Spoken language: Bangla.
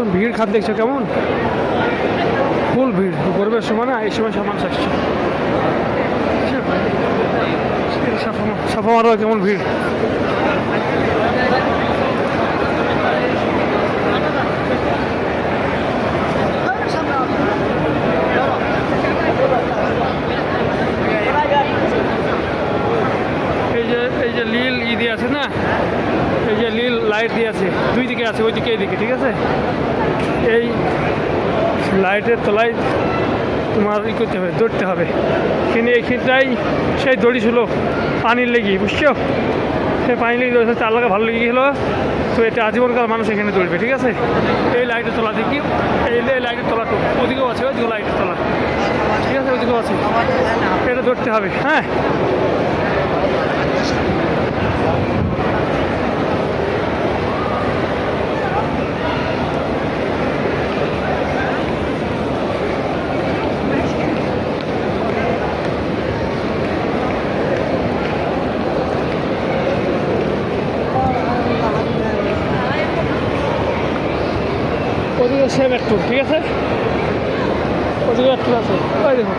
এখন ভিড় খাত দেখছো কেমন, ফুল ভিড়। গরমের সময় না, এই সময় সব মানুষ আসছে। সাফা মারোয়া কেমন ভিড়। এই যে লীল দিয়ে আছে না, এই যে লীল লাইট দিয়ে আছে, দুই দিকে আছে, ওই দিকে এইদিকে, ঠিক আছে। এই লাইটের তলায় তোমার ই করতে হবে, দৌড়তে হবে। কিন্তু এইখানটাই সেই দড়ি ছিল পানির লেগে, বুঝছো? সেই পানি লেগে দৌড়েছে, তার লাগে ভালো লেগে গেলো। তো এটা আজীবনকাল মানুষ এখানে দৌড়বে, ঠিক আছে। এই লাইটের তলা দেখি, এই লাইটের তলাটুকু ওদিকেও আছে, ওইদিকে লাইটের তলা, ঠিক আছে, ওইদিকেও আছে। এটা দৌড়তে হবে, হ্যাঁ। ওদিকে সেম একটু, ঠিক আছে, ওদিকে একটু আছে, ওই দেখো।